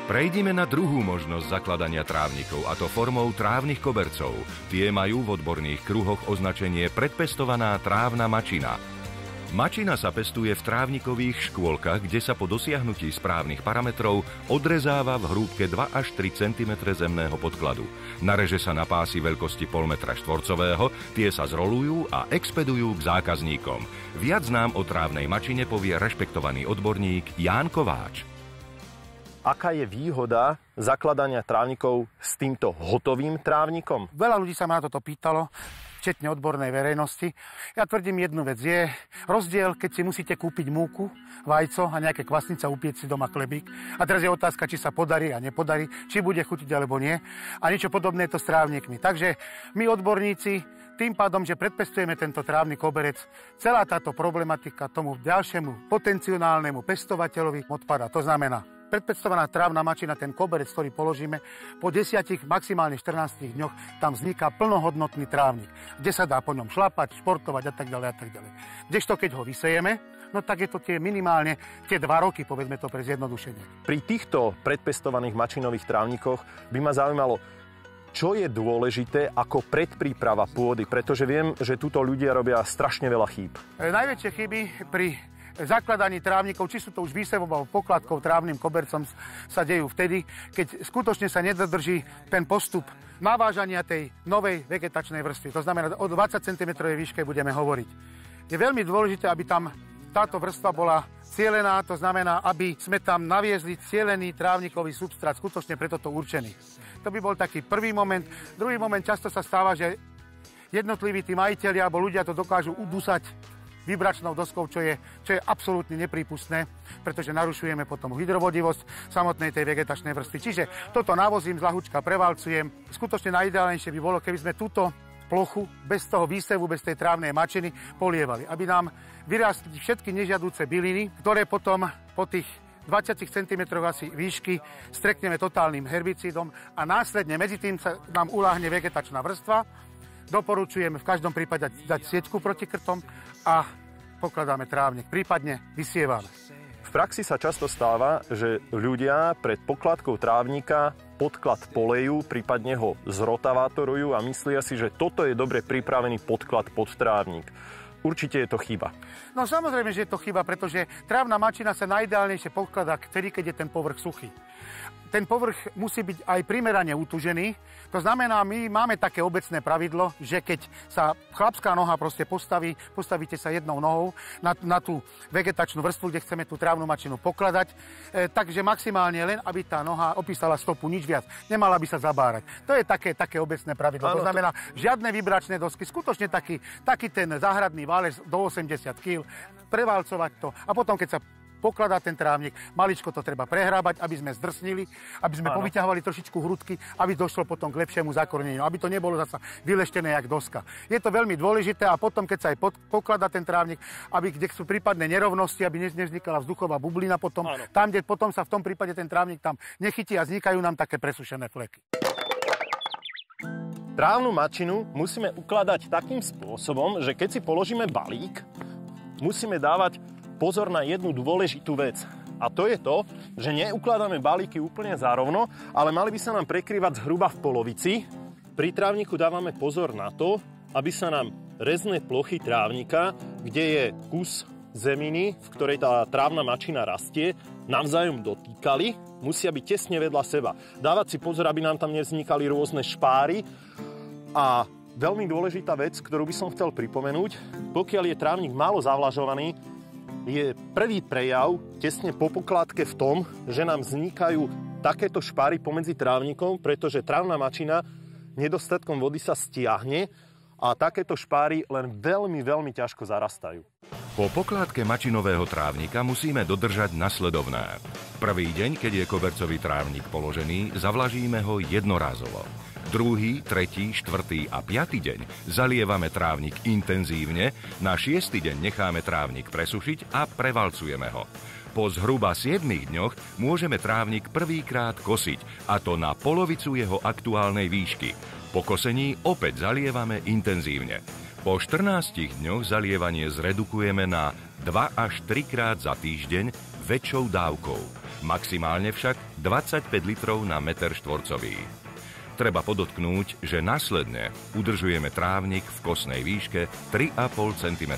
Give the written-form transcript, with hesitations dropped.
Prejdime na druhú možnosť zakladania trávnikov, a to formou trávnych kobercov. Tie majú v odborných kruhoch označenie predpestovaná trávna mačina. Mačina sa pestuje v trávnikových škôlkach, kde sa po dosiahnutí správnych parametrov odrezáva v hrúbke 2 až 3 cm zemného podkladu. Nareže sa na pásy veľkosti 0,5 metra štvorcového, tie sa zrolujú a expedujú k zákazníkom. Viac nám o trávnej mačine povie rešpektovaný odborník Ján Kováč. Aká je výhoda zakladania trávnikov s týmto hotovým trávnikom? Veľa ľudí sa ma na toto pýtalo, včetne odbornej verejnosti. Ja tvrdím jednu vec. Je rozdiel, keď si musíte kúpiť múku, vajco a nejaké kvasnice a upieť si doma chlebík. A teraz je otázka, či sa podarí a nepodarí, či bude chutiť alebo nie. A niečo podobné je to s trávnikmi. Takže my odborníci, tým pádom, že predpestujeme tento trávny koberec, celá táto problematika tomu ďalšiemu potenciálnemu pestovateľovi odpadá. To znamená, predpestovaná trávna mačina, ten koberec, ktorý položíme, po 10, maximálne 14 dňoch tam vzniká plnohodnotný trávnik, kde sa dá po ňom šlapať, športovať a tak ďalej a tak ďalej. Kdežto keď ho vysejeme, no tak je to minimálne tie 2 roky, povedzme to pre zjednodušenie. Pri týchto predpestovaných mačinových trávnikoch by ma zaujímalo, čo je dôležité ako predpríprava pôdy, pretože viem, že tuto ľudia robia strašne veľa chýb. Najväčšie chyby pri zakladaní trávnikov, či sú to už výsevom alebo pokladkou trávnym kobercom, sa dejú vtedy, keď skutočne sa nedodrží ten postup navážania tej novej vegetačnej vrstvy. To znamená, o 20 cm výške budeme hovoriť. Je veľmi dôležité, aby tam táto vrstva bola cielená, to znamená, aby sme tam naviezli cielený trávnikový substrát, skutočne pre toto určený. To by bol taký prvý moment. Druhý moment, často sa stáva, že jednotliví tí majiteľi alebo ľudia to dokážu udusať vybračnou doskou, čo je absolútne neprípustné, pretože narušujeme potom hydrovodivosť samotnej tej vegetačnej vrstvy. Čiže toto navozím, z ľahučka prevalcujem. Skutočne najideálnejšie by bolo, keby sme túto plochu bez toho výsevu, bez tej trávnej mačiny polievali, aby nám vyrástli všetky nežiaduce byliny, ktoré potom po tých 20 cm asi výšky strekneme totálnym herbicídom a následne medzi tým sa nám uľahne vegetačná vrstva. Doporučujeme v každom prípade dať sieťku proti krtom a pokladáme trávnik, prípadne vysievame. V praxi sa často stáva, že ľudia pred pokladkou trávnika podklad polejú, prípadne ho zrotavátorujú a myslia si, že toto je dobre pripravený podklad pod trávnik. Určite je to chyba. No samozrejme, že je to chyba, pretože trávna mačina sa najideálnejšie pokladá vtedy, keď je ten povrch suchý. Ten povrch musí byť aj primerane utužený. To znamená, my máme také obecné pravidlo, že keď sa chlapská noha proste postavíte sa jednou nohou na tú vegetačnú vrstvu, kde chceme tú trávnu mačinu pokladať, takže maximálne len, aby tá noha opísala stopu, nič viac. Nemala by sa zabárať. To je také obecné pravidlo. To znamená, žiadne vibračné dosky, skutočne taký ten záhradný válec do 80 kg, prevalcovať to a potom, keď sa pokladá ten trávnik, maličko to treba prehrábať, aby sme zdrsnili, aby sme povyťahovali trošičku hrudky, aby došlo potom k lepšiemu zakoreneniu, aby to nebolo zasa vyleštené jak doska. Je to veľmi dôležité a potom, keď sa aj pokladá ten trávnik, aby kde sú prípadné nerovnosti, aby nevznikala vzduchová bublina potom, tam, kde potom sa v tom prípade ten trávnik tam nechytí a vznikajú nám také presušené fleky. Trávnu mačinu musíme ukladať takým spôsobom, že keď si položíme balík, musíme dávať pozor na jednu dôležitú vec. A to je to, že neukladáme balíky úplne zárovno, ale mali by sa nám prekrývať zhruba v polovici. Pri trávniku dávame pozor na to, aby sa nám rezné plochy trávnika, kde je kus zeminy, v ktorej tá trávna mačina rastie, navzájom dotýkali, musia byť tesne vedľa seba. Dávať si pozor, aby nám tam nevznikali rôzne špáry. A veľmi dôležitá vec, ktorú by som chcel pripomenúť, pokiaľ je trávnik málo zavlažovaný, je prvý prejav tesne po pokladke v tom, že nám vznikajú takéto špáry pomedzi trávnikom, pretože trávna mačina nedostatkom vody sa stiahne a takéto špáry len veľmi, veľmi ťažko zarastajú. Po pokládke mačinového trávnika musíme dodržať nasledovné. Prvý deň, keď je kobercový trávnik položený, zavlažíme ho jednorázovo. Druhý, tretí, štvrtý a piatý deň zalievame trávnik intenzívne, na 6. deň necháme trávnik presušiť a prevalcujeme ho. Po zhruba 7 dňoch môžeme trávnik prvýkrát kosiť, a to na polovicu jeho aktuálnej výšky. Po kosení opäť zalievame intenzívne. Po 14 dňoch zalievanie zredukujeme na 2 až 3 krát za týždeň, väčšou dávkou. Maximálne však 25 litrov na meter štvorcový. Treba podotknúť, že následne udržujeme trávnik v kosnej výške 3,5 cm.